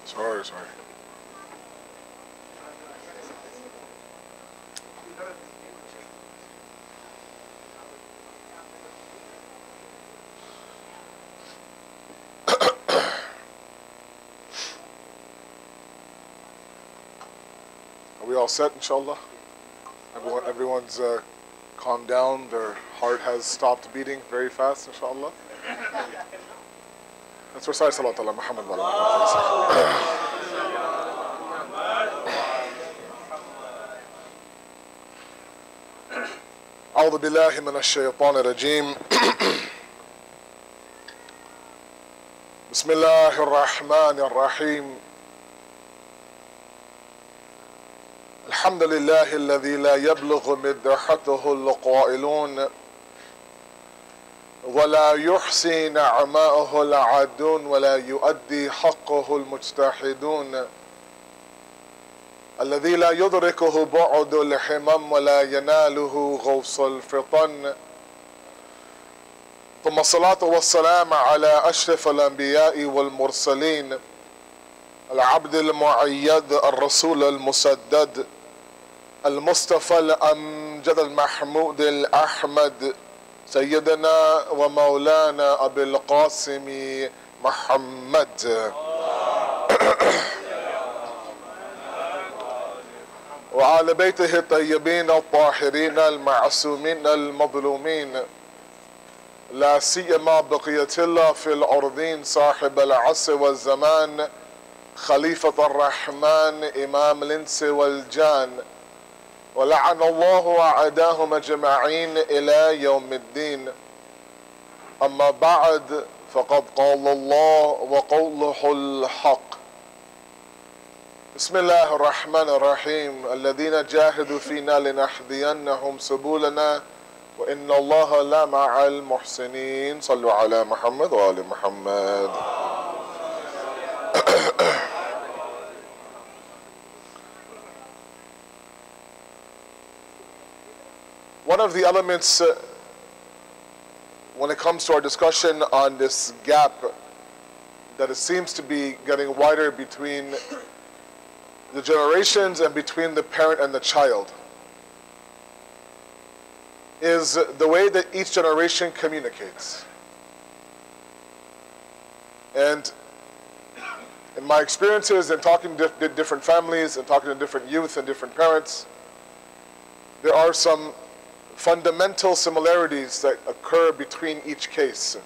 Sorry. Are we all set, inshallah? Everyone's calmed down. Their heart has stopped beating very fast, inshallah. Let's recite Salat ala Muhammad wa ala أعوذ بالله من الشيطان الرجيم بسم الله الرحمن الرحيم الحمد لله الذي لا يبلغ مدحته القائلون ولا يحصي نعماءه العادون ولا يؤدي حقه المجتهدون الذي لا يدركه بعد الحمم ولا يناله غوص الفطن ثم الصلاة والسلام على أشرف الأنبياء والمرسلين العبد المؤيد الرسول المسدد المصطفى الأمجد المحمود الأحمد سيدنا ومولانا أبي القاسم محمد وعلى بيته الطيبين الطاهرين المعصومين المظلومين لا سيما بقية الله في الأرضين صاحب العصر والزمان خليفة الرحمن إمام الإنس والجان ولعن الله أعداهم أجمعين إلى يوم الدين أما بعد فقد قال الله وقوله الحق بسم الله الرحمن الرحيم الذين جاهدوا فينا لنهدينهم سبلنا وإن الله لمع المحسنين صلوا على محمد وآل محمد One of the elements when it comes to our discussion on this gap that it seems to be getting wider between the generations and between the parent and the child is the way that each generation communicates. And in my experiences in talking to different families and talking to different youth and different parents, there are some fundamental similarities that occur between each case.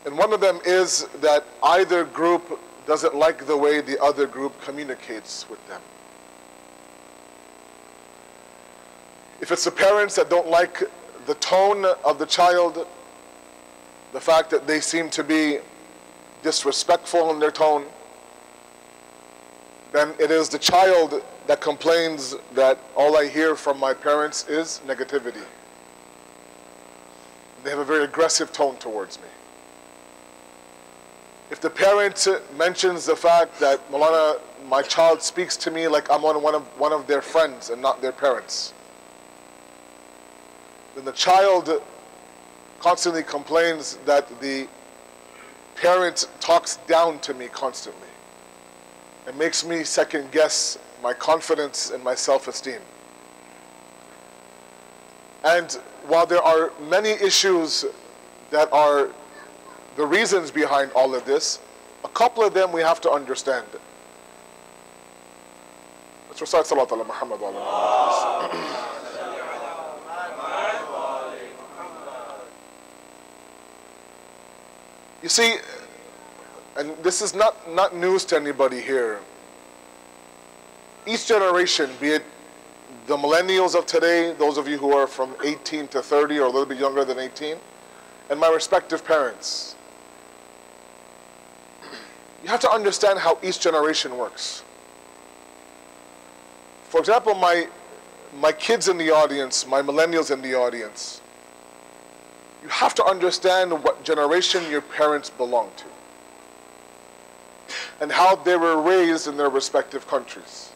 And one of them is that either group doesn't like the way the other group communicates with them. If it's the parents that don't like the tone of the child, the fact that they seem to be disrespectful in their tone, then it is the child that complains that all I hear from my parents is negativity. They have a very aggressive tone towards me. If the parent mentions the fact that, Moulana, my child speaks to me like I'm one of their friends and not their parents, then the child constantly complains that the parent talks down to me constantly. It makes me second guess my confidence and my self-esteem. And while there are many issues that are the reasons behind all of this, a couple of them we have to understand. Let's recite Salat ala Muhammad wa ala You see, and this is not news to anybody here. Each generation, be it the millennials of today, those of you who are from 18 to 30 or a little bit younger than 18, and my respective parents, you have to understand how each generation works. For example, my kids in the audience, my millennials in the audience, you have to understand what generation your parents belong to and how they were raised in their respective countries.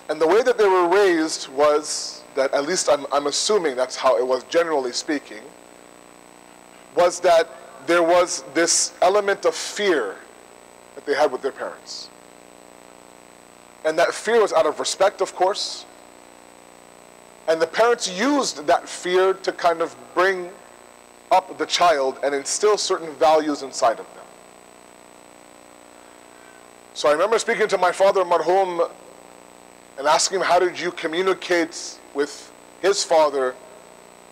And the way that they were raised was that, at least I'm assuming that's how it was generally speaking, was that there was this element of fear that they had with their parents. And that fear was out of respect, of course. And the parents used that fear to kind of bring up the child and instill certain values inside of them. So I remember speaking to my father, marhum, and asking him, how did you communicate with his father?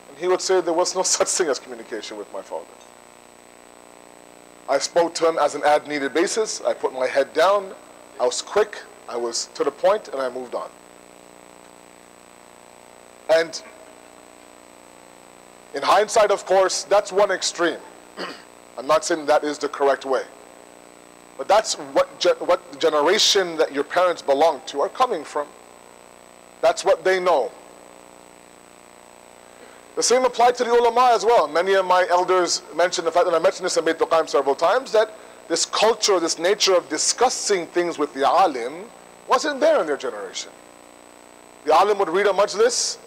And he would say there was no such thing as communication with my father. I spoke to him as an ad-needed basis. I put my head down. I was quick. I was to the point, and I moved on. And in hindsight, of course, that's one extreme. I'm not saying that is the correct way. But that's what the generation that your parents belong to are coming from. That's what they know. The same applied to the ulama as well. Many of my elders mentioned the fact, and I mentioned this in Bayt al-Qaim several times, that this culture, this nature of discussing things with the alim wasn't there in their generation. The alim would read a majlis,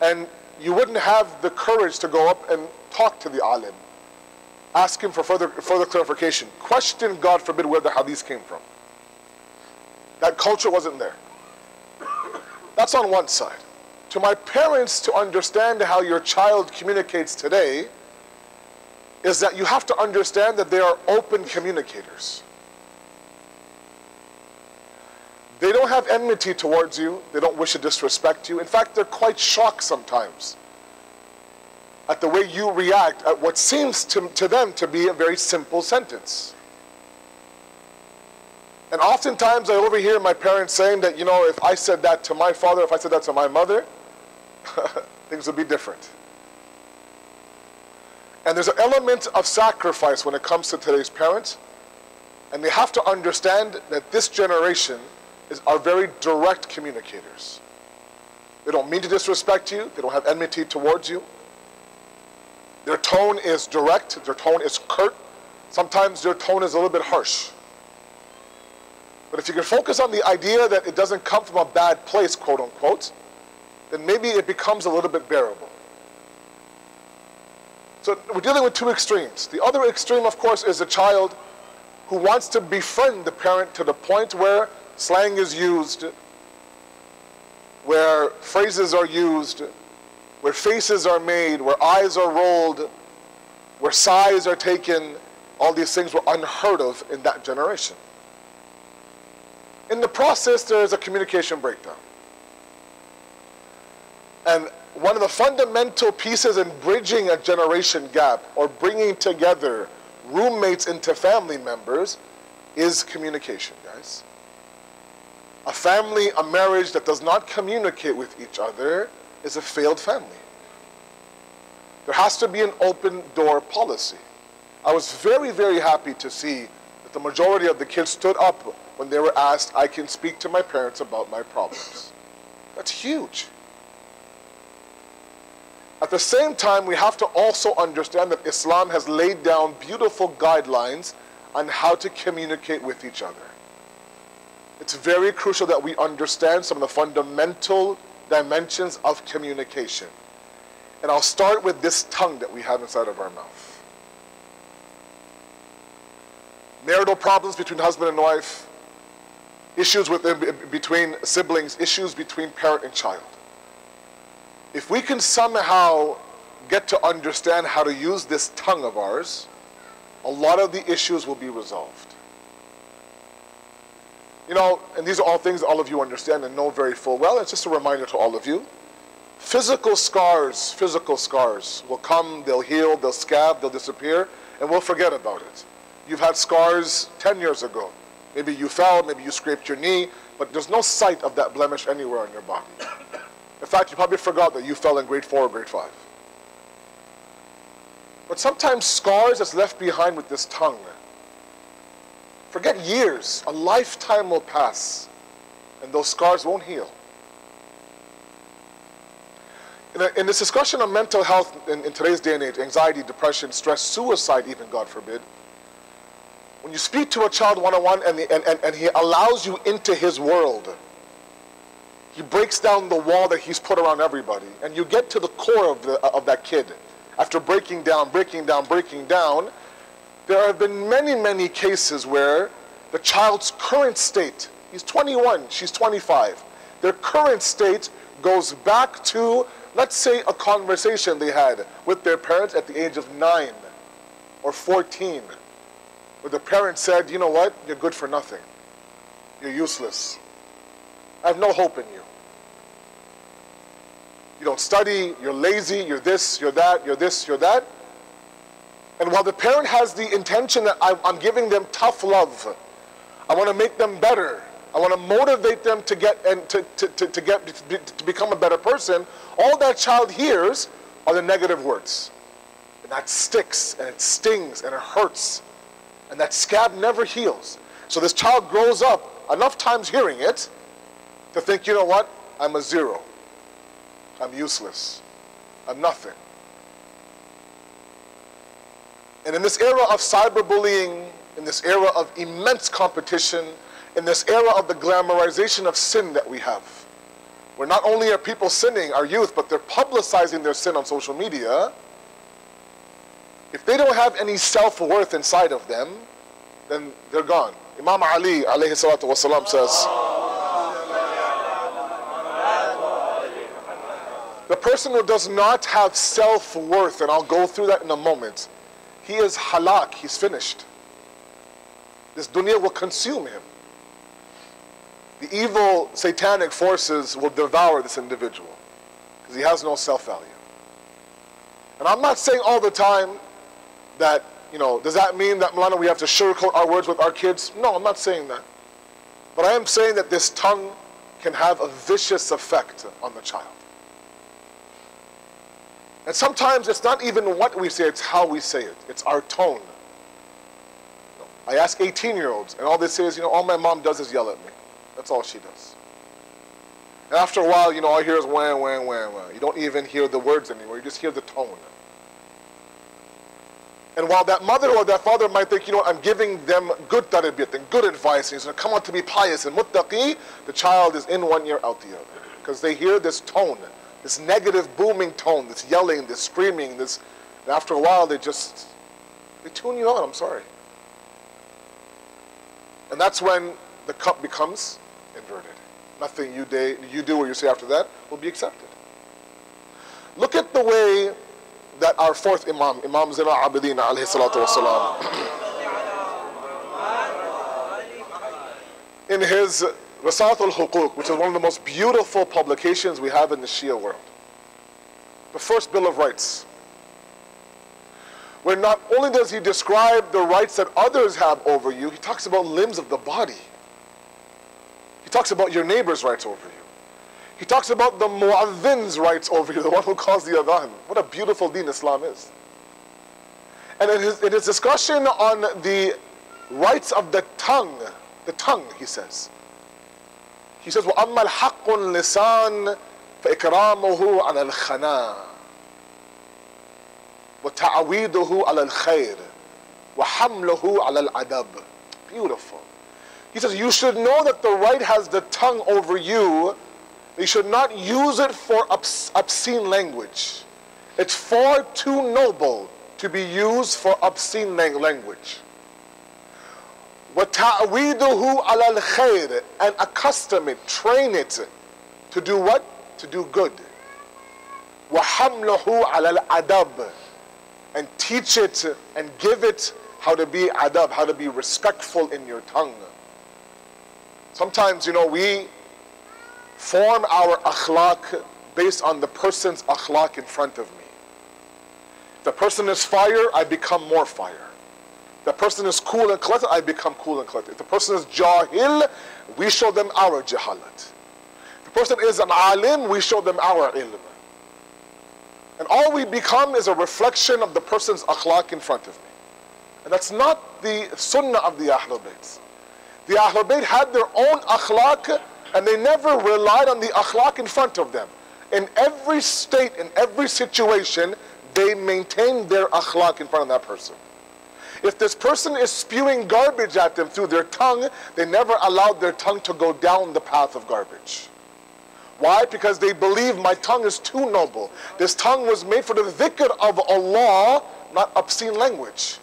and you wouldn't have the courage to go up and talk to the alim. Ask him for further clarification. Question, God forbid, where the hadith came from. That culture wasn't there. That's on one side. To my parents, to understand how your child communicates today is that you have to understand that they are open communicators. They don't have enmity towards you. They don't wish to disrespect you. In fact, they're quite shocked sometimes at the way you react at what seems to them to be a very simple sentence. And oftentimes I overhear my parents saying that, you know, if I said that to my father, if I said that to my mother, things would be different. And there's an element of sacrifice when it comes to today's parents. And they have to understand that this generation are very direct communicators. They don't mean to disrespect you. They don't have enmity towards you. Their tone is direct. Their tone is curt. Sometimes their tone is a little bit harsh. But if you can focus on the idea that it doesn't come from a bad place, quote unquote, then maybe it becomes a little bit bearable. So we're dealing with two extremes. The other extreme, of course, is a child who wants to befriend the parent to the point where slang is used, where phrases are used, where faces are made, where eyes are rolled, where sighs are taken. All these things were unheard of in that generation. In the process, there is a communication breakdown. And one of the fundamental pieces in bridging a generation gap or bringing together roommates into family members is communication, guys. A family, a marriage that does not communicate with each other is a failed family. There has to be an open door policy. I was very, very happy to see that the majority of the kids stood up when they were asked, I can speak to my parents about my problems. That's huge. At the same time, we have to also understand that Islam has laid down beautiful guidelines on how to communicate with each other. It's very crucial that we understand some of the fundamental dimensions of communication. And I'll start with this tongue that we have inside of our mouth. Marital problems between husband and wife, issues between siblings, issues between parent and child. If we can somehow get to understand how to use this tongue of ours, a lot of the issues will be resolved. You know, and these are all things all of you understand and know very full well. It's just a reminder to all of you. Physical scars will come, they'll heal, they'll scab, they'll disappear, and we'll forget about it. You've had scars 10 years ago. Maybe you fell, maybe you scraped your knee, but there's no sight of that blemish anywhere on your body. In fact, you probably forgot that you fell in grade 4 or grade 5. But sometimes scars that's left behind with this tongue, forget years, a lifetime will pass, and those scars won't heal. In this discussion of mental health in today's day and age, anxiety, depression, stress, suicide even, God forbid, when you speak to a child one-on-one and he allows you into his world, he breaks down the wall that he's put around everybody, and you get to the core of that kid. After breaking down, There have been many, many cases where the child's current state, he's 21, she's 25, their current state goes back to, let's say, a conversation they had with their parents at the age of 9 or 14, where the parent said, you know what, you're good for nothing. You're useless. I have no hope in you. You don't study, you're lazy, you're this, you're that, you're this, you're that. And while the parent has the intention that I'm giving them tough love, I want to make them better, I want to motivate them to get and to become a better person, all that child hears are the negative words. And that sticks, and it stings, and it hurts. And that scab never heals. So this child grows up enough times hearing it to think, you know what, I'm a zero. I'm useless. I'm nothing. And in this era of cyberbullying, in this era of immense competition, in this era of the glamorization of sin that we have, where not only are people sinning, our youth, but they're publicizing their sin on social media, if they don't have any self-worth inside of them, then they're gone. Imam Ali, alayhi salatu wasalam, says, the person who does not have self-worth, and I'll go through that in a moment, he is halak, he's finished. This dunya will consume him. The evil satanic forces will devour this individual because he has no self-value. And I'm not saying all the time that, does that mean that, Moulana, we have to sugarcoat our words with our kids? No, I'm not saying that. But I am saying that this tongue can have a vicious effect on the child. And sometimes it's not even what we say, it's how we say it. It's our tone. I ask 18-year-olds, and all they say is, all my mom does is yell at me. That's all she does. And after a while, all I hear is wah, wah, wah, wah. You don't even hear the words anymore, you just hear the tone. And while that mother or that father might think, I'm giving them good tarbiyat and good advice, and he's going to come out to be pious and muttaqi, the child is in one ear, out the other. Because they hear this tone, this negative booming tone, this yelling, this screaming, and after a while they tune you out, I'm sorry. And that's when the cup becomes inverted. Nothing you do or you say after that will be accepted. Look at the way that our fourth Imam, Imam Zain al-Abidin alayhi salatu wasalam, in his Risat al-Huquq, which is one of the most beautiful publications we have in the Shia world, the first Bill of Rights, where not only does he describe the rights that others have over you, he talks about limbs of the body. He talks about your neighbor's rights over you. He talks about the mu'adhin's rights over you, the one who calls the adhan. What a beautiful deen Islam is. And in his discussion on the rights of the tongue, he says, وَأَمَّا الْحَقُّ اللِّسَانِ فَإِكْرَامُهُ عَلَى الْخَنَاءِ وَتَعْوِيدُهُ عَلَى الْخَيْرِ وَحَمْلُهُ عَلَى الْعَدَبِ. Beautiful. He says, you should know that the right has the tongue over you. You should not use it for obscene language. It's far too noble to be used for obscene language. وَتَعْوِيدُهُ عَلَى الْخَيْرِ, and accustom it, train it to do what? To do good. وَحَمْلُهُ عَلَى الْعَدَبِ, and teach it and give it how to be adab, how to be respectful in your tongue. Sometimes, we form our akhlaq based on the person's akhlaq in front of me. If the person is fire, I become more fire. If the person is cool and collected, I become cool and collected. If the person is jahil, we show them our jahalat. If the person is an alim, we show them our ilm. And all we become is a reflection of the person's akhlaq in front of me. And that's not the sunnah of the Ahlul Bayt. The Ahlul Bayt had their own akhlaq, and they never relied on the akhlaq in front of them. In every state, in every situation, they maintained their akhlaq in front of that person. If this person is spewing garbage at them through their tongue, they never allowed their tongue to go down the path of garbage. Why? Because they believe my tongue is too noble. This tongue was made for the dhikr of Allah, not obscene language.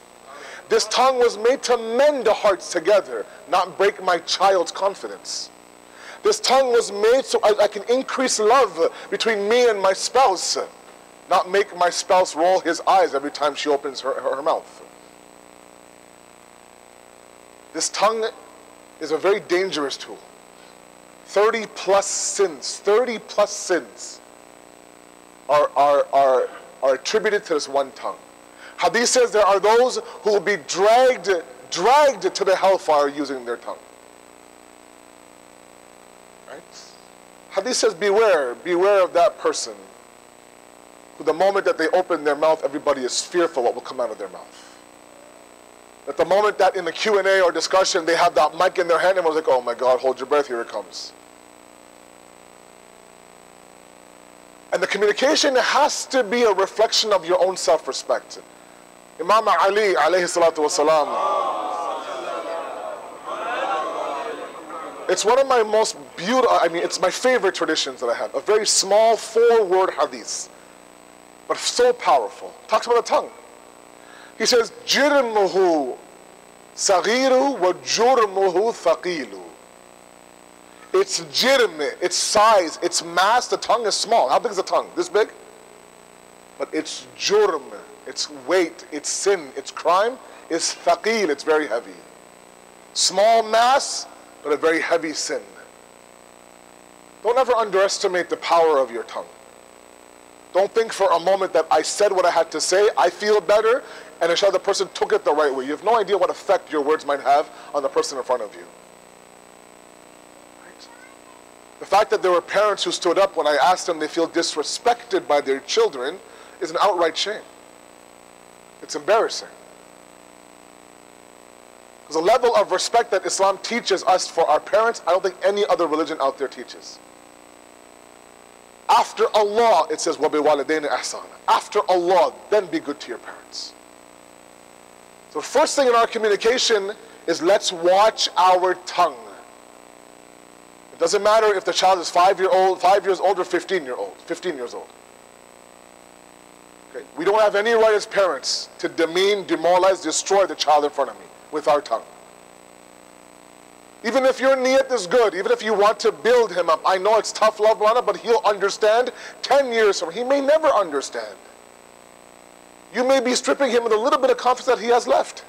This tongue was made to mend the hearts together, not break my child's confidence. This tongue was made so I can increase love between me and my spouse, not make my spouse roll his eyes every time she opens her mouth. This tongue is a very dangerous tool. 30 plus sins are attributed to this one tongue. Hadith says there are those who will be dragged to the hellfire using their tongue. Right? Hadith says beware of that person who the moment that they open their mouth, everybody is fearful what will come out of their mouth. At the moment that in the Q&A or discussion they have that mic in their hand, and was like, oh my God, hold your breath, here it comes. And the communication has to be a reflection of your own self-respect. Imam Ali, alayhi salatu wasalam, it's one of my most beautiful, it's my favorite traditions that I have. A very small 4-word hadith, but so powerful. Talks about the tongue. He says, جِرْمُهُ صَغِيرُ وَجُرْمُهُ ثَقِيلُ. Its jirm, its size, its mass, the tongue is small. How big is the tongue? This big? But its jurm, its weight, its sin, its crime is thaqil, it's very heavy. Small mass, but a very heavy sin. Don't ever underestimate the power of your tongue. Don't think for a moment that I said what I had to say, I feel better, and inshallah the person took it the right way. You have no idea what effect your words might have on the person in front of you. Right? The fact that there were parents who stood up when I asked them they feel disrespected by their children is an outright shame. It's embarrassing. Because the level of respect that Islam teaches us for our parents, I don't think any other religion out there teaches. After Allah, it says, وَبِوَالِدَيْنِ إِحْسَانًا. After Allah, then be good to your parents. So the first thing in our communication is let's watch our tongue. It doesn't matter if the child is 5 years old or 15 years old. Okay? We don't have any right as parents to demean, demoralize, destroy the child in front of me with our tongue. Even if your niyat is good, even if you want to build him up, I know it's tough love, Moulana, but he'll understand 10 years from now. He may never understand. You may be stripping him of a little bit of confidence that he has left.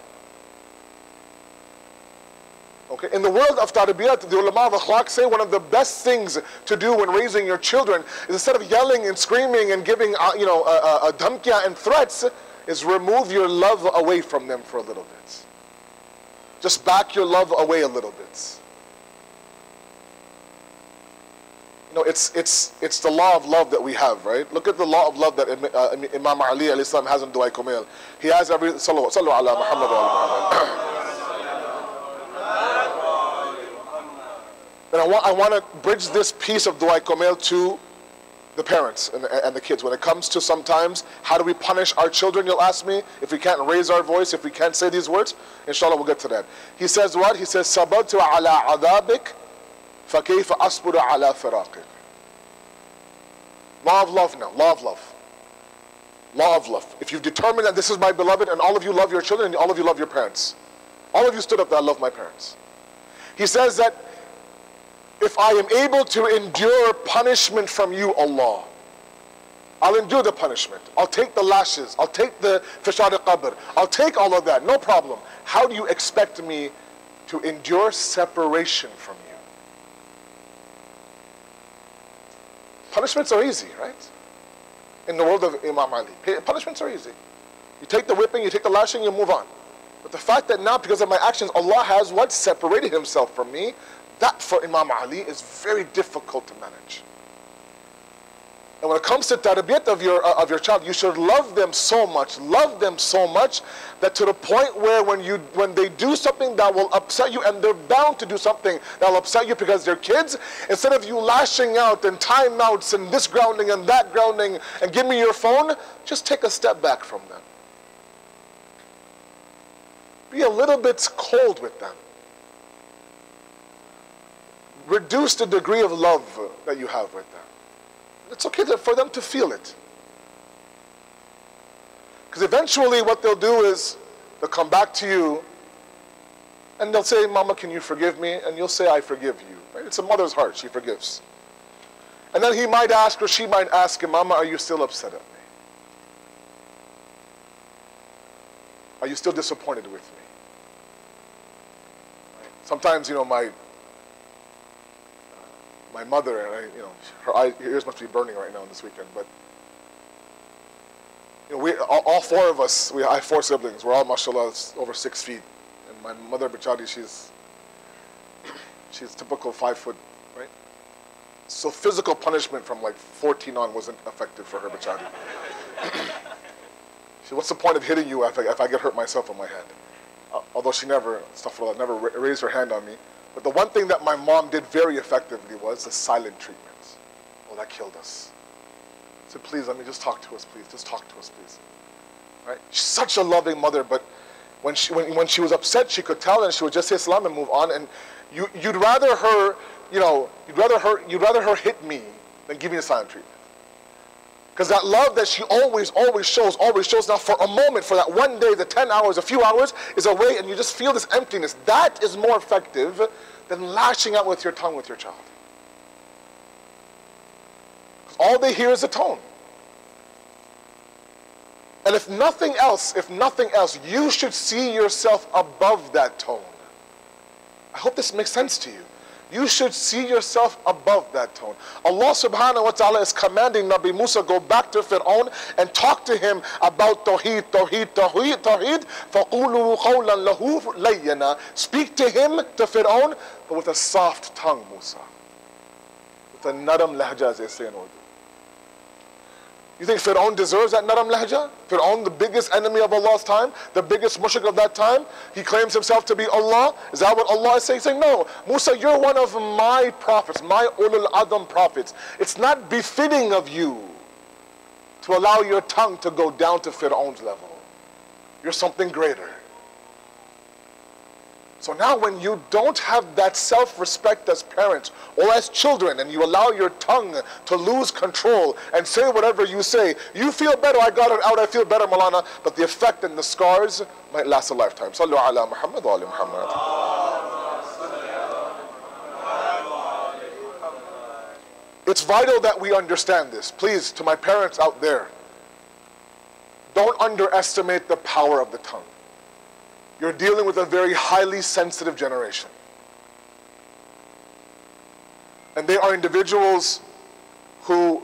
Okay? In the world of tarbiyat, the ulama of akhlaq say one of the best things to do when raising your children is instead of yelling and screaming and giving a dhamkiya and threats, is remove your love away from them for a little bit. Just back your love away a little bit. You know, it's the law of love that we have, right? Look at the law of love that Imam Ali alayhi salam has in Dua Kumail. He has every sallu ala Muhammad wa ala Muhammad. And I want to bridge this piece of Dua Kumail to the parents and the kids. When it comes to sometimes, how do we punish our children, you'll ask me, if we can't raise our voice, if we can't say these words? Inshallah, we'll get to that. He says what? He says, صَبَرْتُ عَلَىٰ عَذَابِكَ فَكَيْفَ أَصْبُرُ عَلَىٰ فِرَاقِكَ. Law of love now, law of love. Law of love. If you've determined that this is my beloved, and all of you love your children, and all of you love your parents. All of you stood up that I love my parents. He says that if I am able to endure punishment from you, Allah, I'll endure the punishment. I'll take the lashes. I'll take the fishar al-qabr. I'll take all of that. No problem. How do you expect me to endure separation from you? Punishments are easy, right? In the world of Imam Ali, punishments are easy. You take the whipping, you take the lashing, you move on. But the fact that now, because of my actions, Allah has what? Separated himself from me, that for Imam Ali is very difficult to manage. And when it comes to tarbiyat of your child, you should love them so much that to the point where when they do something that will upset you, and they're bound to do something that will upset you because they're kids, instead of you lashing out and timeouts and this grounding and that grounding and give me your phone, just take a step back from them. Be a little bit cold with them. Reduce the degree of love that you have with them. It's okay for them to feel it. Because eventually what they'll do is, They'll come back to you and they'll say, Mama, can you forgive me? And you'll say, I forgive you. Right? It's a mother's heart. She forgives. And then he might ask or she might ask him, Mama, are you still upset at me? Are you still disappointed with me? Right? Sometimes, my mother, and her ears must be burning right now this weekend, but we all four of us, I have 4 siblings. We're all, mashallah, over 6 feet. And my mother, Bichari, she's typical 5 foot, right? So physical punishment from like 14 on wasn't effective for her, Bichari. She said, what's the point of hitting you if I get hurt myself on my hand? Although she never raised her hand on me. But the one thing that my mom did very effectively was the silent treatment. Oh, that killed us. I said, please, let me just talk to us, please. Just talk to us, please. Right? She's such a loving mother, but when she was upset, she could tell, and she would just say salam and move on. And you'd rather her hit me than give me a silent treatment. Because that love that she always shows now for a moment, for that one day, the 10 hours, a few hours, is away, and you just feel this emptiness. That is more effective than lashing out with your tongue with your child. All they hear is a tone. And if nothing else, you should see yourself above that tone. I hope this makes sense to you. You should see yourself above that tone. Allah subhanahu wa ta'ala is commanding Nabi Musa, go back to Fir'aun and talk to him about Tawheed. فَقُولُوا قَوْلًا لَهُ لَيَّنًا. Speak to him, to Fir'aun, but with a soft tongue, Musa. With a naram lahja, as they say in Urdu. You think Fir'aun deserves that naram lahja? Fir'aun, the biggest enemy of Allah's time, the biggest mushrik of that time, he claims himself to be Allah. Is that what Allah is saying? He's saying, no, Musa, you're one of my prophets, my ulul adam prophets. It's not befitting of you to allow your tongue to go down to Fir'aun's level. You're something greater. So now when you don't have that self-respect as parents or as children, and you allow your tongue to lose control and say whatever you say, you feel better, I got it out, I feel better, Moulana, but the effect and the scars might last a lifetime. Sallu ala Muhammad wa ali Muhammad. It's vital that we understand this. Please, to my parents out there, don't underestimate the power of the tongue. You're dealing with a very highly sensitive generation. And they are individuals who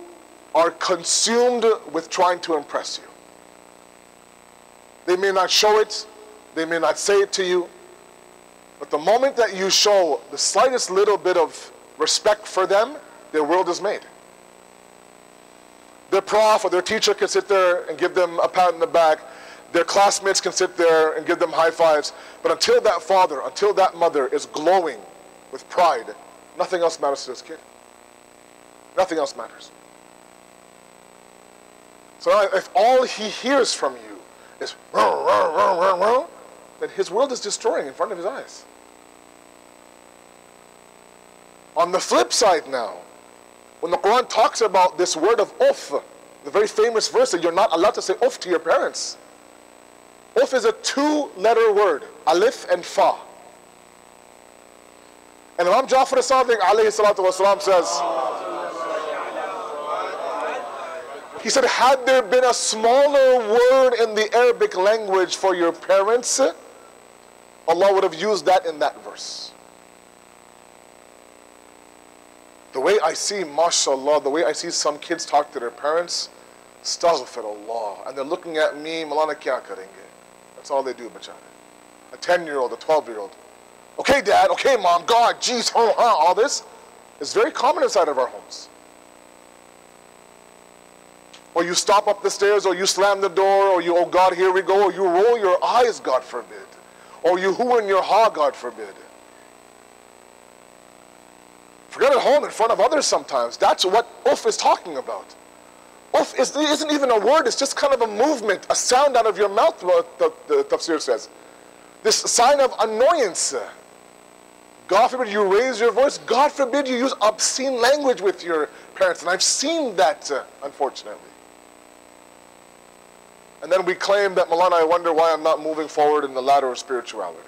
are consumed with trying to impress you. They may not show it, they may not say it to you, but the moment that you show the slightest little bit of respect for them, their world is made. Their prof or their teacher can sit there and give them a pat on the back. Their classmates can sit there and give them high fives. But until that father, until that mother is glowing with pride, nothing else matters to this kid. Nothing else matters. So if all he hears from you is then his world is destroying in front of his eyes. On the flip side now, when the Quran talks about this word of uff, the very famous verse that you're not allowed to say uff to your parents. Uff is a 2-letter word, alif and fa. And Imam Jafri Sadiq alayhi salatu wasalam says, he said, had there been a smaller word in the Arabic language for your parents, Allah would have used that in that verse. The way I see, mashallah, the way I see some kids talk to their parents, astaghfirullah, and they're looking at me, Moulana kya karenge? That's all they do, bachara. A 10-year-old, a 12-year-old. Okay, Dad, okay, Mom, God, geez, all this is very common inside of our homes. Or you stop up the stairs, or you slam the door, or you, oh God, here we go, or you roll your eyes, God forbid. Or you hoo in your ha, God forbid. Forget at home in front of others sometimes. That's what uff is talking about. Uff isn't even a word, it's just kind of a movement, a sound out of your mouth, what the tafsir says. This sign of annoyance. God forbid you raise your voice. God forbid you use obscene language with your parents. And I've seen that, unfortunately. And then we claim that, Moulana, I wonder why I'm not moving forward in the ladder of spirituality.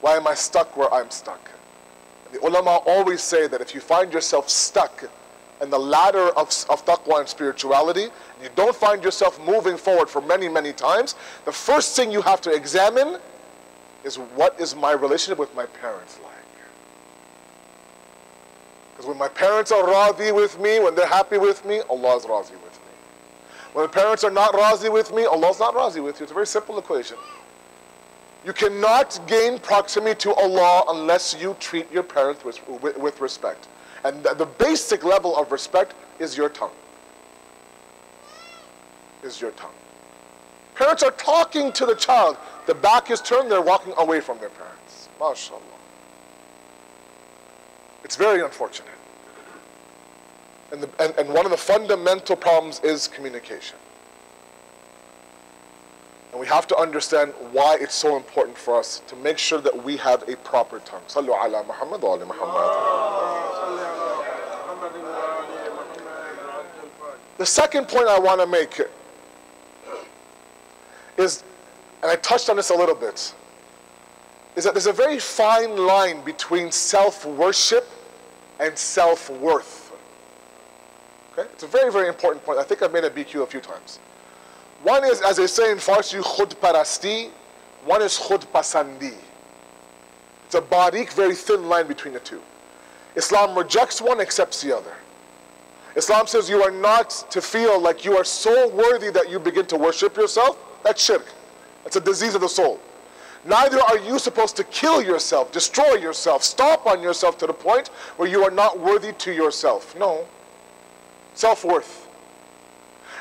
Why am I stuck where I'm stuck? And the ulama always say that if you find yourself stuck in the ladder of taqwa and spirituality, and you don't find yourself moving forward for many, many times, the first thing you have to examine is, what is my relationship with my parents like? Because when my parents are radhi with me, when they're happy with me, Allah is radhi with me. When parents are not razi with me, Allah is not razi with you. It's a very simple equation. You cannot gain proximity to Allah unless you treat your parents with respect. And the basic level of respect is your tongue. Is your tongue. Parents are talking to the child. The back is turned, they're walking away from their parents. MashaAllah. It's very unfortunate. And one of the fundamental problems is communication. And we have to understand why it's so important for us to make sure that we have a proper tongue. Sallu ala Muhammad wa ali Muhammad. The second point I want to make is, and I touched on this a little bit, is that there's a very fine line between self-worship and self-worth. Okay? It's a very, very important point. I think I've made a BQ a few times. One is, as they say in Farsi, khud parasti. One is khud pasandi. It's a barik, very thin line between the two. Islam rejects one, accepts the other. Islam says you are not to feel like you are so worthy that you begin to worship yourself. That's shirk. That's a disease of the soul. Neither are you supposed to kill yourself, destroy yourself, stop on yourself to the point where you are not worthy to yourself. No. Self-worth.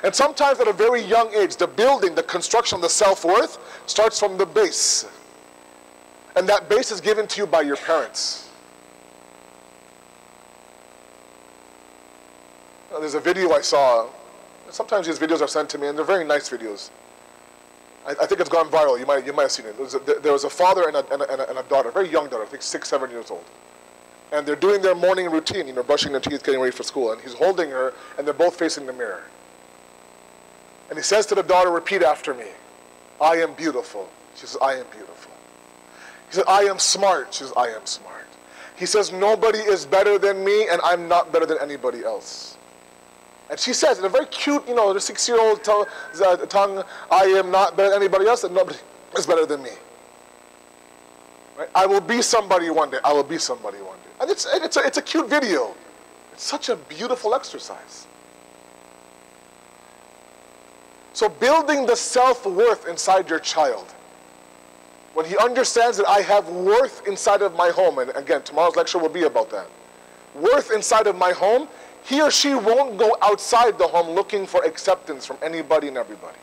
And sometimes at a very young age, the building, the construction of the self-worth starts from the base. And that base is given to you by your parents. There's a video I saw. Sometimes these videos are sent to me, and they're very nice videos. I think it's gone viral. You might have seen it. There was a father and a daughter, a very young daughter, I think 6, 7 years old. And they're doing their morning routine, brushing their teeth, getting ready for school. And he's holding her, and they're both facing the mirror. And he says to the daughter, repeat after me. I am beautiful. She says, I am beautiful. He says, I am smart. She says, I am smart. He says, nobody is better than me, and I'm not better than anybody else. And she says, in a very cute, the 6-year-old tongue, I am not better than anybody else, and nobody is better than me. Right? I will be somebody one day. I will be somebody one day. And it's a cute video. It's such a beautiful exercise. So building the self-worth inside your child, when he understands that I have worth inside of my home, and again, tomorrow's lecture will be about that. Worth inside of my home, he or she won't go outside the home looking for acceptance from anybody and everybody.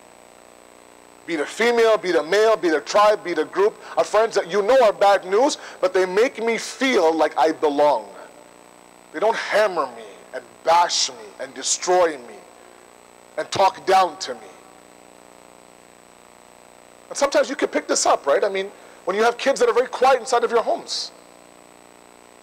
Be it a female, be it a male, be it a tribe, be it a group of friends that you know are bad news, but they make me feel like I belong. They don't hammer me and bash me and destroy me and talk down to me. And sometimes you can pick this up, right? I mean, when you have kids that are very quiet inside of your homes.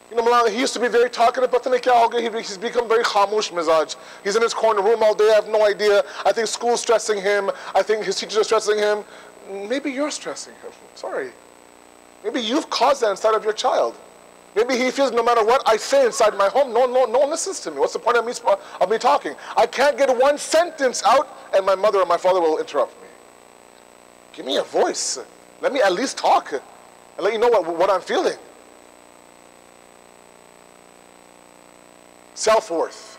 Moulana, he used to be very talkative, but he's become very khamush mizaj. He's in his corner room all day, I have no idea. I think school's stressing him. I think his teachers are stressing him. Maybe you're stressing him. Sorry. Maybe you've caused that inside of your child. Maybe he feels no matter what I say inside my home, no one listens to me. What's the point of me talking? I can't get one sentence out, and my mother or my father will interrupt me. Give me a voice. Let me at least talk and let you know what I'm feeling. Self-worth.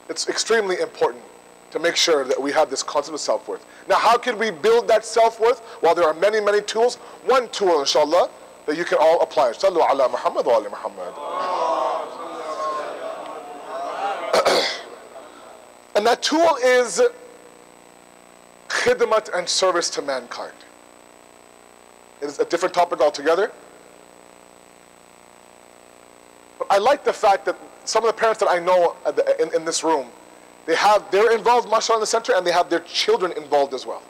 It's extremely important to make sure that we have this concept of self-worth. Now, how can we build that self-worth? Well, there are many, many tools. One tool, inshallah, that you can all apply. Sallu ala Muhammad wa ali Muhammad. And that tool is khidmat and service to mankind. It is a different topic altogether. But I like the fact that some of the parents that I know in this room, they're involved, mashallah, in the center, and they have their children involved as well.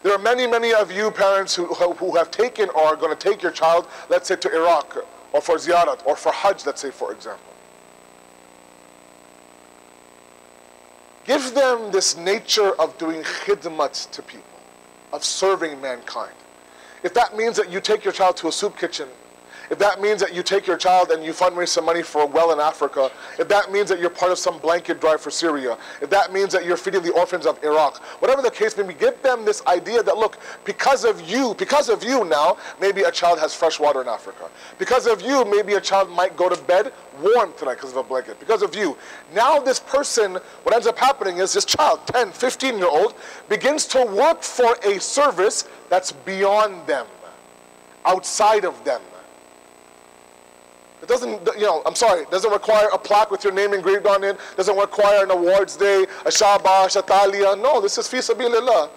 There are many, many of you parents who have taken or are going to take your child, let's say, to Iraq, or for ziyarat, or for Hajj, let's say, for example. Give them this nature of doing khidmat to people, of serving mankind. If that means that you take your child to a soup kitchen, if that means that you take your child and you fundraise some money for a well in Africa, if that means that you're part of some blanket drive for Syria, if that means that you're feeding the orphans of Iraq, whatever the case may be, give them this idea that, look, because of you now, maybe a child has fresh water in Africa. Because of you, maybe a child might go to bed warm tonight because of a blanket. Because of you. Now this person, what ends up happening is this child, 10, 15-year-old, begins to work for a service that's beyond them, outside of them. It doesn't, I'm sorry, it doesn't require a plaque with your name engraved on it, doesn't require an awards day, a shabash, a talia. No, this is fi sabilillah.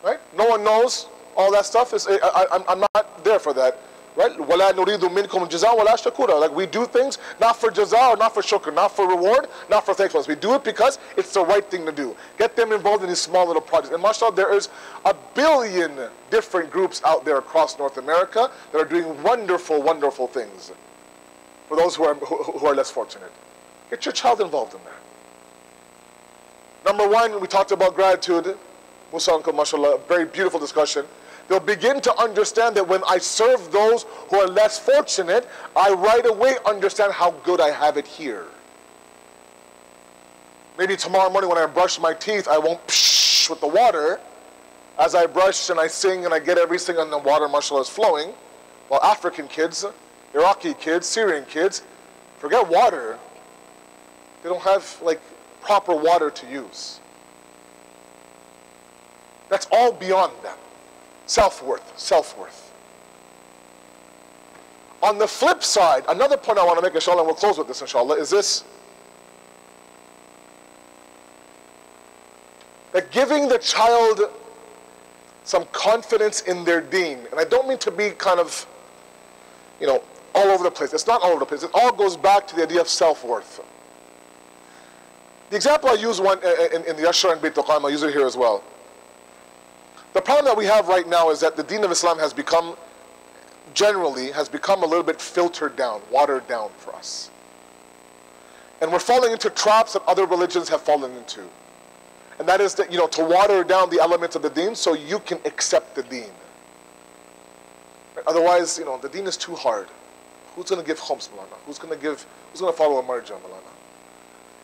Right? No one knows all that stuff. I'm not there for that. Right? وَلَا نُرِيدُ مِنْكُمْ جَزَاءً وَلَا شَكُورًا. Like, we do things not for jaza or not for shukr, not for reward, not for thankfulness. We do it because it's the right thing to do. Get them involved in these small little projects. And mashallah, there is a billion different groups out there across North America that are doing wonderful, wonderful things for those who are less fortunate. Get your child involved in that. Number one, we talked about gratitude. Musa uncle, mashallah, a very beautiful discussion. They'll begin to understand that when I serve those who are less fortunate, I right away understand how good I have it here. Maybe tomorrow morning when I brush my teeth, I won't psh with the water. As I brush and I sing and I get everything and the water, mashallah, is flowing. While African kids, Iraqi kids, Syrian kids, forget water. They don't have like proper water to use. That's all beyond them. Self-worth, self-worth. On the flip side, another point I want to make, inshallah, and we'll close with this, inshallah, is this. That giving the child some confidence in their deen, and I don't mean to be kind of, all over the place. It's not all over the place. It all goes back to the idea of self-worth. The example I use in the Ashra and Bayt al-Qam, I use it here as well. The problem that we have right now is that the deen of Islam has become a little bit filtered down, watered down for us. And we're falling into traps that other religions have fallen into. And that is that, to water down the elements of the deen so you can accept the deen. Right? Otherwise, the deen is too hard. Who's going to give khums, Moulana? Who's going to follow a marja, Moulana?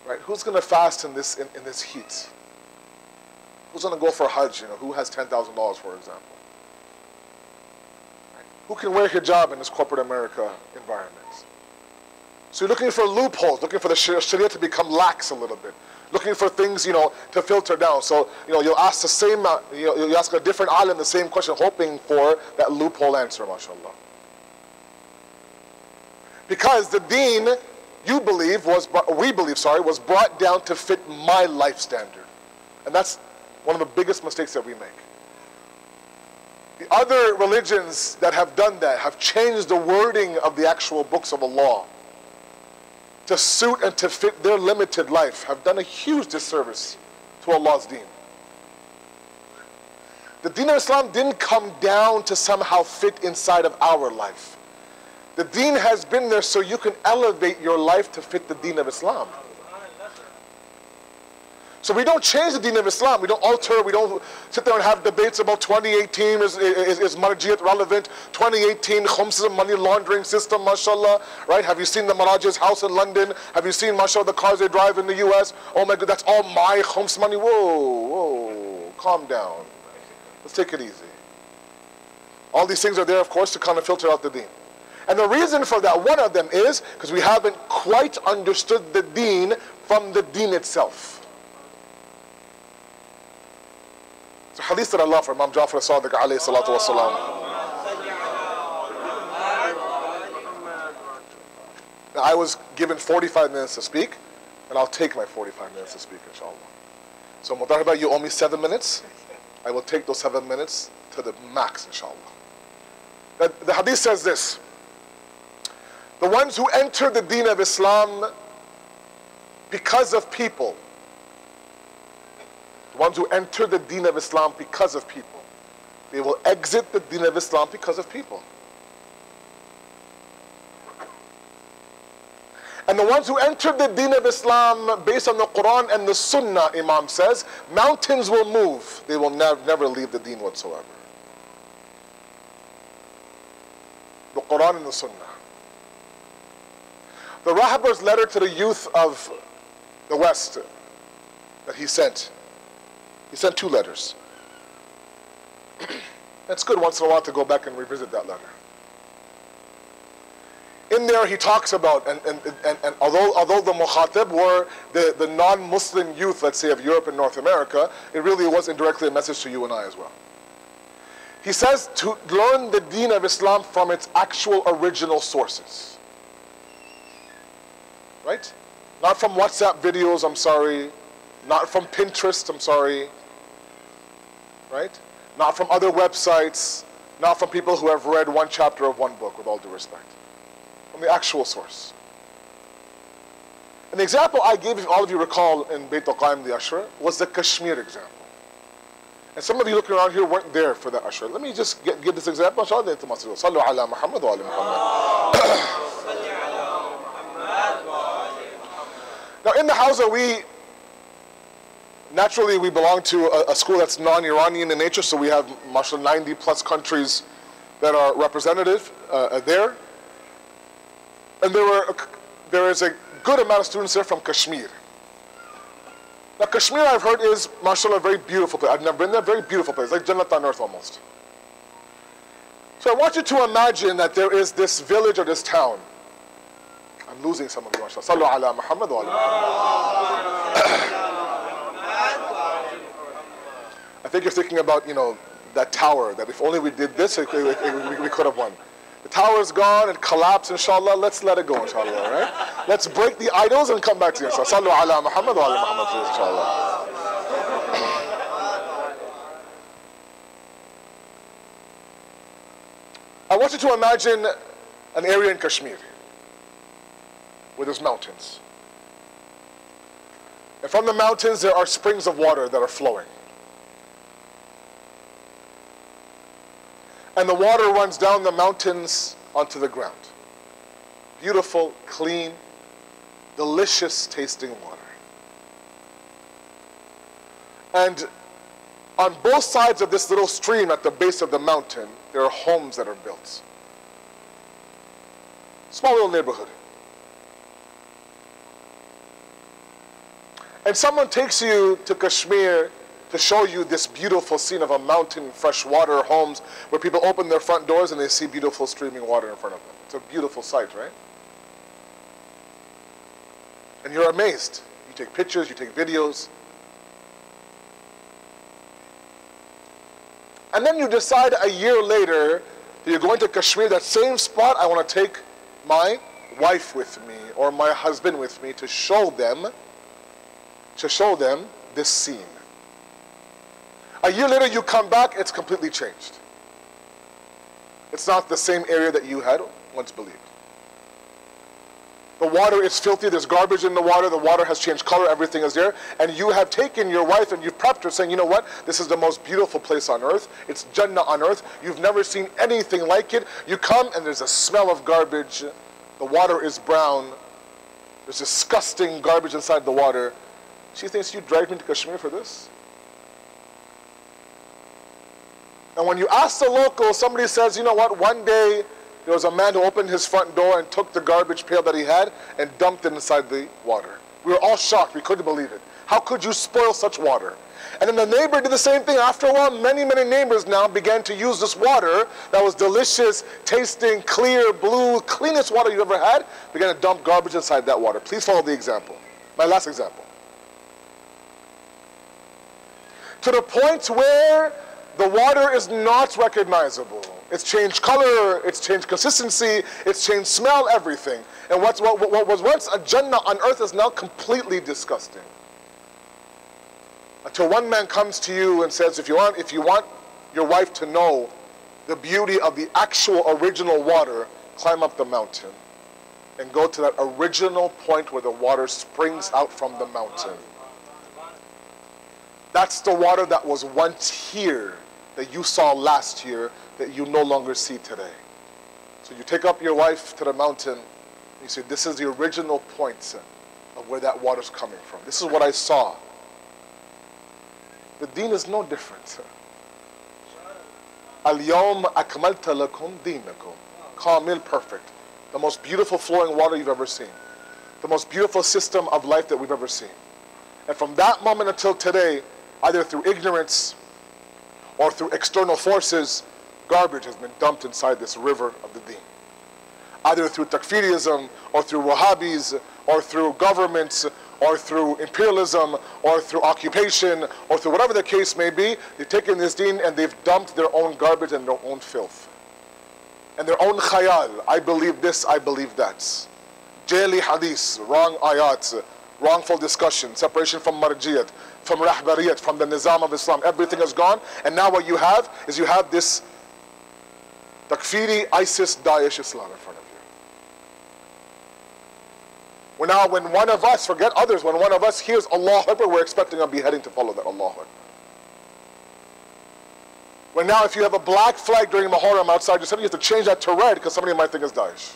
Right? Who's going to fast in this heat? Who's going to go for Hajj? Who has $10,000, for example? Right? Who can wear hijab in this corporate America environment? So you're looking for loopholes, looking for the Sharia to become lax a little bit, looking for things, to filter down. So, you'll ask the same, you ask a different alim the same question, hoping for that loophole answer, mashallah. Because the deen, we believe, was brought down to fit my life standard. And that's one of the biggest mistakes that we make. The other religions that have done that have changed the wording of the actual books of Allah to suit and to fit their limited life, have done a huge disservice to Allah's deen. The deen of Islam didn't come down to somehow fit inside of our life. The deen has been there so you can elevate your life to fit the deen of Islam. So we don't change the deen of Islam. We don't alter. We don't sit there and have debates about 2018 is marjiyat relevant. 2018 khums is a money laundering system, mashallah. Right? Have you seen the Maraj's house in London? Have you seen, mashallah, the cars they drive in the US? Oh my God, that's all my khums money. Whoa, calm down. Let's take it easy. All these things are there, of course, to kind of filter out the deen. And the reason for that, one of them is because we haven't quite understood the deen from the deen itself. It's a hadith that I love from Imam Jafri Sadiq alayhi salatu wasalam. Now, I was given 45 minutes to speak, and I'll take my 45 minutes to speak, inshallah. So, Mutarba, you owe me 7 minutes. I will take those 7 minutes to the max, inshallah. The hadith says this: the ones who enter the deen of Islam because of people, the ones who enter the deen of Islam because of people, they will exit the deen of Islam because of people. And the ones who entered the deen of Islam based on the Quran and the Sunnah, Imam says, mountains will move. They will never leave the deen whatsoever. The Quran and the Sunnah. The Rahabar's letter to the youth of the West that he sent 2 letters. It's good once in a while to go back and revisit that letter. In there he talks about, and although the mukhatab were the non-Muslim youth, let's say, of Europe and North America, it really was indirectly a message to you and I as well. He says to learn the deen of Islam from its actual original sources. Right? Not from WhatsApp videos, I'm sorry. Not from Pinterest, I'm sorry. Right? Not from other websites. Not from people who have read one chapter of one book, with all due respect. From the actual source. And the example I gave, if all of you recall, in Bayt al-Qaim, the Ashra, was the Kashmir example. And some of you looking around here weren't there for that Ashra. Let me just give this example. Sallu ala Muhammad wa ala Muhammad. Now in the Hawza, naturally we belong to a school that's non-Iranian in nature, so we have, mashallah, 90 plus countries that are representative there. And there is a good amount of students there from Kashmir. Now Kashmir, I've heard, is, mashallah, a very beautiful place. I've never been there, very beautiful place, like Jannat on earth almost. So I want you to imagine that there is this village or this town. I'm losing some of you, mashallah. Sallu ala Muhammad wa ala Muhammad. I think you're thinking about, that tower, that if only we did this, we could have won. The tower's gone and collapsed, inshallah. Let's let it go, inshallah, all right? Let's break the idols and come back to you, inshallah. Sallu ala Muhammad wa ala Muhammad, please, inshallah. I want you to imagine an area in Kashmir where there's mountains. And from the mountains, there are springs of water that are flowing. And the water runs down the mountains onto the ground. Beautiful, clean, delicious tasting water. And on both sides of this little stream at the base of the mountain, there are homes that are built. Small little neighborhood. And someone takes you to Kashmir to show you this beautiful scene of a mountain, freshwater homes, where people open their front doors and they see beautiful streaming water in front of them. It's a beautiful sight, right? And you're amazed. You take pictures, you take videos. And then you decide a year later that you're going to Kashmir, that same spot. I want to take my wife with me or my husband with me to show them this scene. A year later you come back, it's completely changed. It's not the same area that you had once believed. The water is filthy, there's garbage in the water has changed color, everything is there, and you have taken your wife and you've prepped her saying, you know what, this is the most beautiful place on earth, it's Jannah on earth, you've never seen anything like it. You come and there's a smell of garbage, the water is brown, there's disgusting garbage inside the water. She thinks you dragged me to Kashmir for this? And when you ask the locals, somebody says, you know what, one day there was a man who opened his front door and took the garbage pail that he had and dumped it inside the water. We were all shocked, we couldn't believe it. How could you spoil such water? And then the neighbor did the same thing. After a while, many, many neighbors now began to use this water that was delicious, tasting, clear, blue, cleanest water you ever had, began to dump garbage inside that water. Please follow the example. My last example. To the point where the water is not recognizable. It's changed color, it's changed consistency, it's changed smell, everything. And what was once a Jannah on earth is now completely disgusting. Until one man comes to you and says, if you want your wife to know the beauty of the actual original water, climb up the mountain and go to that original point where the water springs out from the mountain. That's the water that was once here, that you saw last year, that you no longer see today. So you take up your wife to the mountain, You see, this is the original point of where that water's coming from. This is what I saw. The deen is no different. Al-yawm akmalta lakum deenakum. Kamil, perfect. The most beautiful flowing water you've ever seen. The most beautiful system of life that we've ever seen. And from that moment until today, either through ignorance or through external forces, garbage has been dumped inside this river of the deen. Either through takfirism, or through Wahhabis, or through governments, or through imperialism, or through occupation, or through whatever the case may be, they've taken this deen and they've dumped their own garbage and their own filth. And their own khayal. I believe this, I believe that. Jali hadith, wrong ayat, wrongful discussion, separation from marjiyat, from rahbariyat, from the nizam of Islam. Everything is gone. And now what you have is you have this takfiri, ISIS, Daesh Islam in front of you. Well, now when one of us, forget others, when one of us hears Allah Akbar, we're expecting a beheading to follow that Allah Akbar. When now if you have a black flag during Muharram outside your city, you have to change that to red because somebody might think it's Daesh.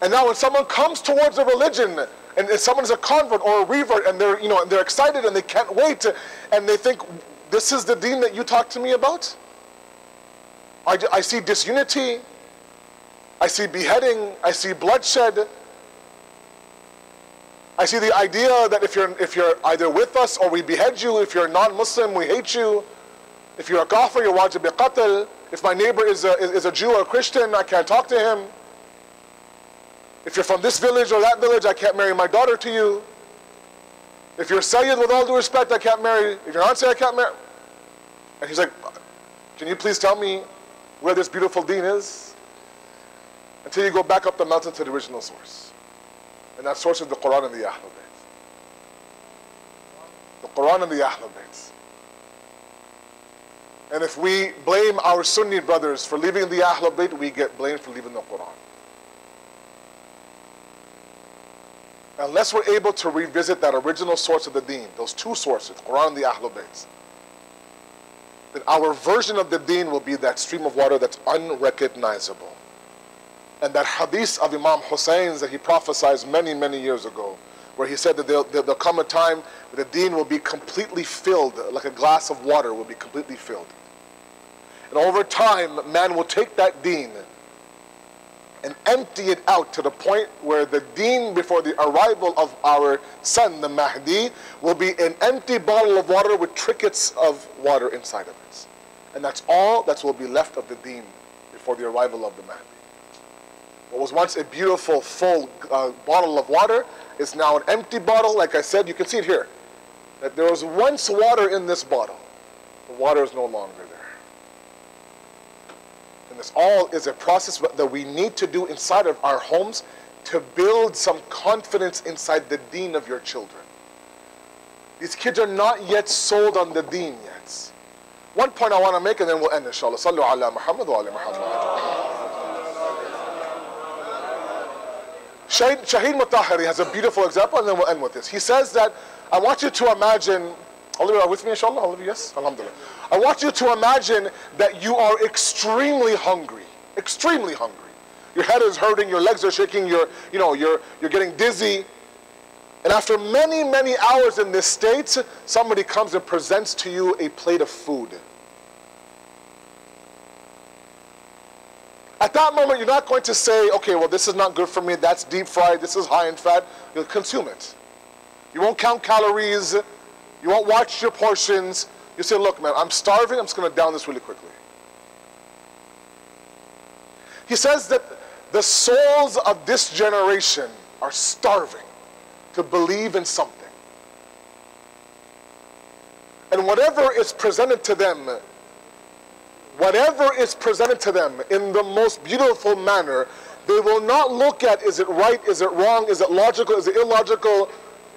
And now when someone comes towards a religion, and if someone is a convert or a revert, and they're, and they're excited and they can't wait, and they think, this is the deen that you talk to me about? I see disunity, I see beheading, I see bloodshed. I see the idea that if you're either with us or we behead you, if you're non-Muslim, we hate you. If you're a kafir, you're wajib bi-qatl. If my neighbor is a Jew or a Christian, I can't talk to him. If you're from this village or that village, I can't marry my daughter to you. If you're Syed, with all due respect, I can't marry. If you're not Syed, I can't marry. And he's like, can you please tell me where this beautiful deen is? Until you go back up the mountain to the original source. And that source is the Quran and the Ahlul Bayt. The Quran and the Ahlul Bayt. And if we blame our Sunni brothers for leaving the Ahlul Bayt, we get blamed for leaving the Quran. Unless we're able to revisit that original source of the deen, those two sources, Quran and the Ahlul Bayt, then our version of the deen will be that stream of water that's unrecognizable. And that hadith of Imam Hussein's that he prophesied many, many years ago, where he said that there'll come a time where the deen will be completely filled, like a glass of water will be completely filled. And over time, man will take that deen and empty it out to the point where the deen before the arrival of our son, the Mahdi, will be an empty bottle of water with trickets of water inside of it. And that's all that will be left of the deen before the arrival of the Mahdi. What was once a beautiful, full bottle of water is now an empty bottle. Like I said, you can see it here. That there was once water in this bottle. The water is no longer there. And this all is a process that we need to do inside of our homes to build some confidence inside the deen of your children. These kids are not yet sold on the deen yet. One point I want to make and then we'll end, inshallah. Sallu ala Muhammad wa ala Muhammad. Shahid Mutahari has a beautiful example, and then we'll end with this. He says that, I want you to imagine, all of you are with me, inshallah? All of you, yes? Alhamdulillah. I want you to imagine that you are extremely hungry. Extremely hungry. Your head is hurting, your legs are shaking, you're getting dizzy. And after many, many hours in this state, somebody comes and presents to you a plate of food. At that moment, you're not going to say, okay, well, this is not good for me, that's deep fried, this is high in fat. You'll consume it. You won't count calories. You won't watch your portions. You say, look, man, I'm starving, I'm just going to down this really quickly. He says that the souls of this generation are starving to believe in something. And whatever is presented to them in the most beautiful manner, they will not look at, is it right, is it wrong, is it logical, is it illogical,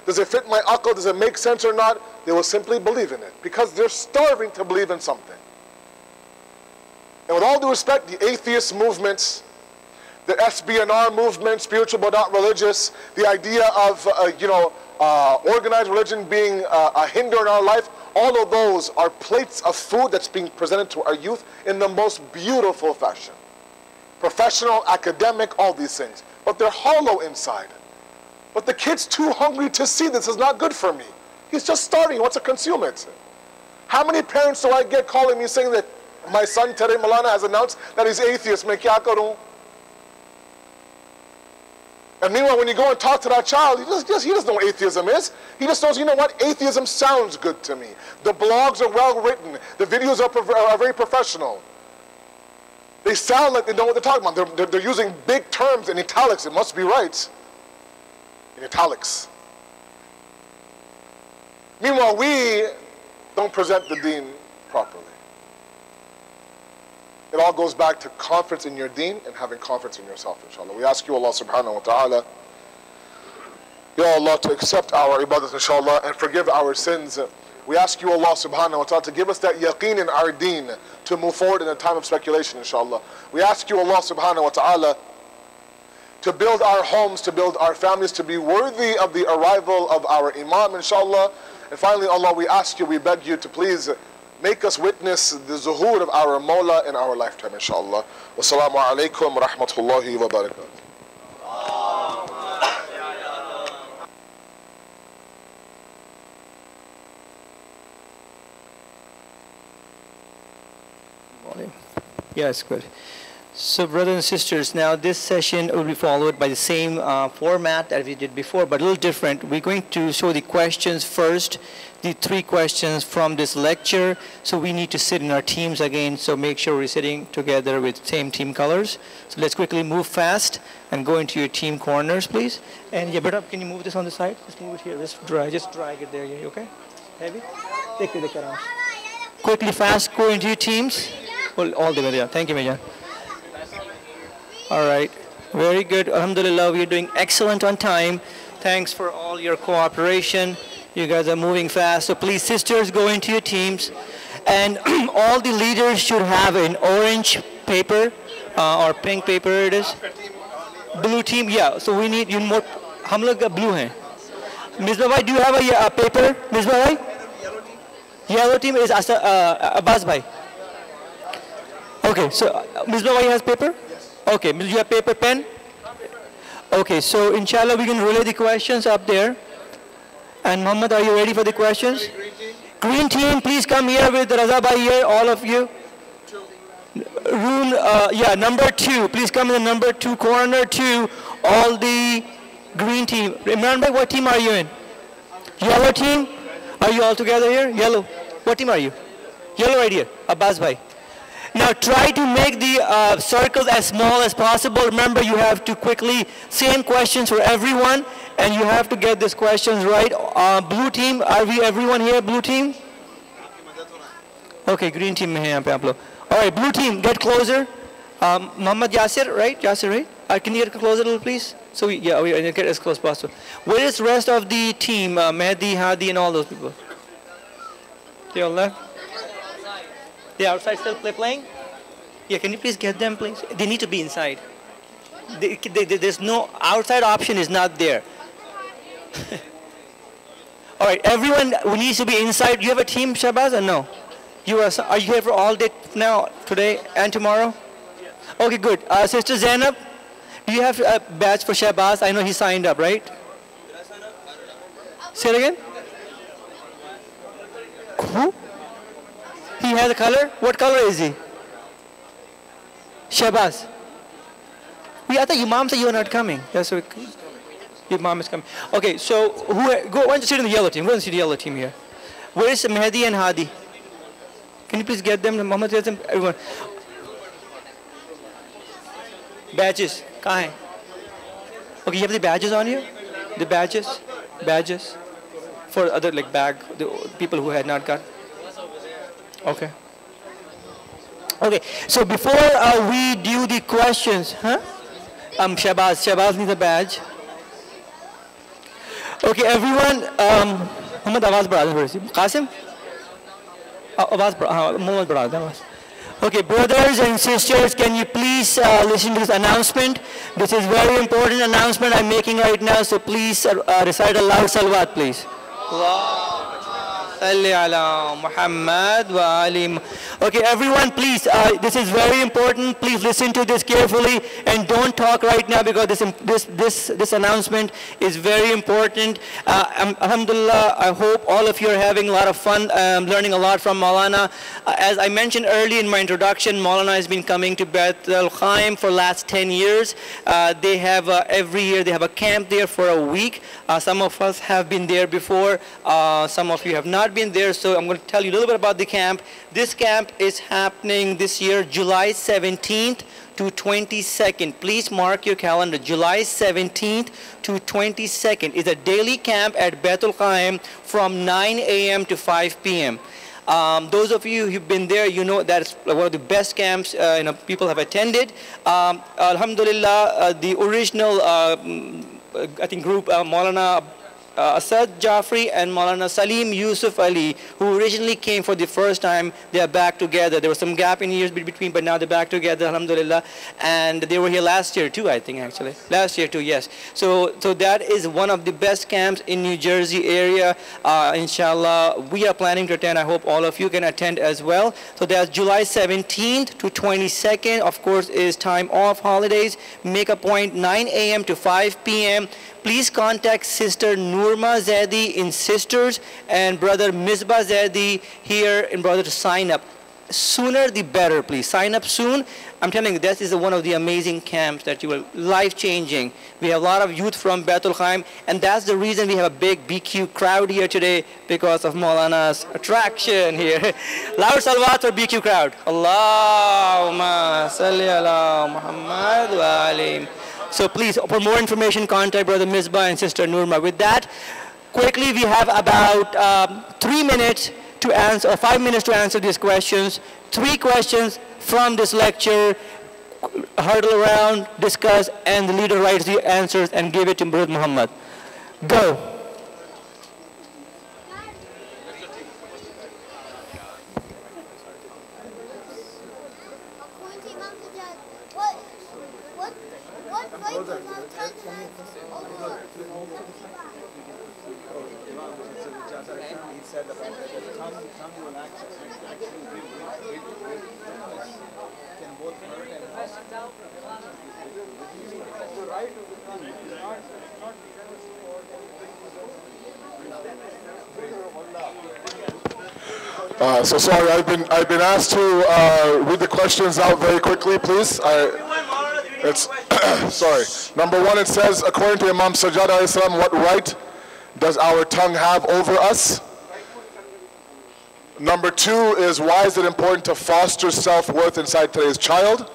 does it fit my aql, does it make sense or not? They will simply believe in it because they're starving to believe in something. And with all due respect, the atheist movements, the SBNR movement, spiritual but not religious, the idea of organized religion being a hinder in our life, all of those are plates of food that's being presented to our youth in the most beautiful fashion. professional, academic, all these things. But they're hollow inside. But the kid's too hungry to see this is not good for me. He's just starting, he wants to consume it. How many parents do I get calling me saying that my son today, Moulana, has announced that he's atheist? Main kya karun? And meanwhile, when you go and talk to that child, he doesn't know what atheism is. He just knows, you know what, atheism sounds good to me. The blogs are well written. The videos are very professional. They sound like they know what they're talking about. They're using big terms in italics. It must be right. In italics. Meanwhile, we don't present the deen properly. It all goes back to confidence in your deen and having confidence in yourself, inshallah. We ask you, Allah subhanahu wa ta'ala, Ya Allah, to accept our ibadat, inshallah, and forgive our sins. We ask you, Allah subhanahu wa ta'ala, to give us that yaqeen in our deen to move forward in a time of speculation, inshallah. We ask you, Allah subhanahu wa ta'ala, to build our homes, to build our families, to be worthy of the arrival of our Imam, inshallah. And finally, Allah, we ask you, we beg you to please make us witness the zuhur of our Mawla in our lifetime, inshallah. Wassalamu alaikum wa rahmatullahi wa barakatuh. Yes, good. So brothers and sisters, now this session will be followed by the same format that we did before, but a little different. We're going to show the questions first, the 3 questions from this lecture. So we need to sit in our teams again, so make sure we're sitting together with same team colors. So let's quickly move fast and go into your team corners, please. And yeah, Beta, can you move this on the side? Just move it here, just drag it there, yeah, okay? Heavy? Quickly, fast, go into your teams. Well, all the way there. Thank you, Mejan. All right, very good. Alhamdulillah, we're doing excellent on time. Thanks for all your cooperation. You guys are moving fast. So please, sisters, go into your teams. And all the leaders should have an orange paper or pink paper it is. Blue team, yeah. So we need you more. Hum log blue hai. Ms. Bhai, do you have a paper? Ms. Bhai? Yellow team is Abbas Bhai. Okay, so Ms. Bhai has paper? Okay, you have paper, pen? Okay, so inshallah we can relay the questions up there. And Muhammad, are you ready for the questions? Green team, please come here with Raza Bhai here, all of you. Room, yeah, number 2. Please come in the number 2, corner 2, all the green team. Remember, what team are you in? Yellow team? Are you all together here? Yellow. What team are you? Yellow right here, Abbas Bhai. Now try to make the circles as small as possible. Remember, you have to quickly, same questions for everyone, and you have to get these questions right. Blue team, are we everyone here, blue team? Okay, green team hai yahan pe aap log. All right, blue team, get closer. Muhammad Yasir, right? Yasir, right? Can you get closer a little, please? So we get as close as possible. Where is the rest of the team? Mehdi, Hadi, and all those people? They all left? They outside still playing? Yeah, can you please get them, please? They need to be inside. There's no outside option is not there. All right, everyone who needs to be inside. You have a team, Shabazz, or no? Are you here for all day now, today and tomorrow? Okay, good. Sister Zainab, do you have a badge for Shabazz? I know he signed up, right? Say it again. Who? He has a color? What color is he? Shabazz. I thought your mom said you were not coming. Yes, so your mom is coming. Okay, so why don't you sit in the yellow team? Go and see the yellow team here. Where is Mehdi and Hadi? Can you please get them? Muhammad says them. Everyone. Badges. Kahan hai? Okay, you have the badges on you? The badges? Badges. For other like the people who had not got. Okay. Okay, so before we do the questions, Shabazz needs a badge. Okay, everyone, Muhammad Awaz Brother, Qasim? Awaz Muhammad Brother. Okay, brothers and sisters, can you please listen to this announcement? This is very important announcement I'm making right now, so please recite a loud salawat, please. Allah. Salli ala Muhammad wa ali. Okay, everyone, please, this is very important. Please listen to this carefully and don't talk right now because this announcement is very important. Alhamdulillah, I hope all of you are having a lot of fun, learning a lot from Moulana. As I mentioned early in my introduction, Moulana has been coming to Beit al-Khaim for last 10 years. They have, every year, they have a camp there for a week. Some of us have been there before. Some of you have not been there, so I'm going to tell you a little bit about the camp. This camp is happening this year, July 17th to 22nd. Please mark your calendar. July 17th to 22nd is a daily camp at Beit al-Khaim from 9 a.m. to 5 p.m. Those of you who've been there, you know that it's one of the best camps people have attended. Alhamdulillah, the original I think group, Moulana Asad, Jafri, and Moulana Salim Yusuf Ali, who originally came for the first time, they are back together. There was some gap in years between, but now they're back together, alhamdulillah. And they were here last year too, I think, actually. Last year too, yes. So that is one of the best camps in New Jersey area. Inshallah, we are planning to attend. I hope all of you can attend as well. So that's July 17th to 22nd. Of course, is time off, holidays. Make a point, 9 a.m. to 5 p.m. Please contact Sister Nurma Zaidi in Sisters and Brother Misbah Zaidi here in Brother to sign up. Sooner the better, please. Sign up soon. I'm telling you, this is one of the amazing camps that you will, life-changing. We have a lot of youth from Beit al-Khaim, and that's the reason we have a big BQ crowd here today, because of Moulana's attraction here. Loud salawat for BQ crowd. Allahumma salli ala Muhammad wa alim. So please, for more information, contact Brother Misbah and Sister Nurma. With that, quickly, we have about 3 minutes to answer, or 5 minutes to answer these questions. 3 questions from this lecture, huddle around, discuss, and the leader writes the answers and give it to Brother Muhammad. Go. So sorry, I've been asked to read the questions out very quickly, please. It's sorry. Number 1, it says, according to Imam Sajjad alayhi salam, what right does our tongue have over us? Number 2 is, why is it important to foster self-worth inside today's child?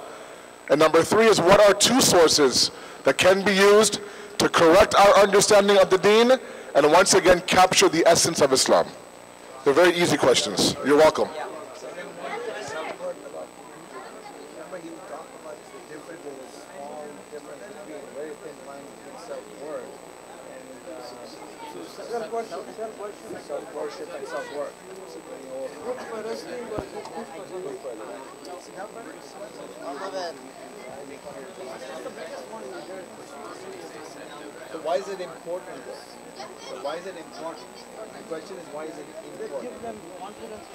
And number 3 is, what are 2 sources that can be used to correct our understanding of the deen and once again capture the essence of Islam? They're very easy questions. You're welcome. Self-worship and self-work. So why is it important though? So why is it important? The question is, why is it important? Give them confidence.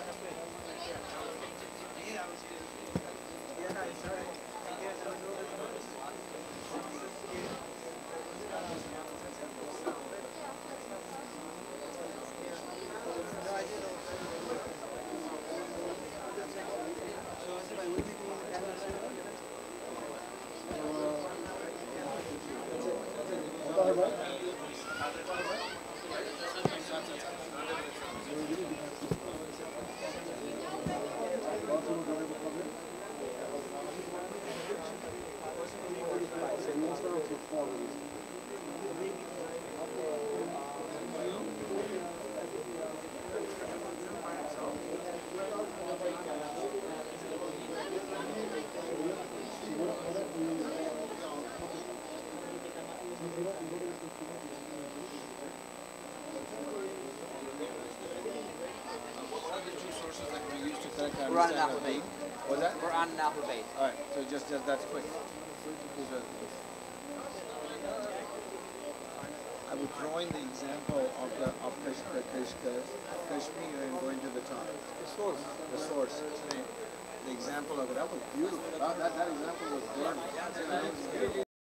Quran and Ahlul Bayt. What's that? Quran and Ahlul Bayt. All right, so just that's quick. I drawing the example of Kashmir and going to the top. The source. The example of it. That was beautiful. That example was gorgeous.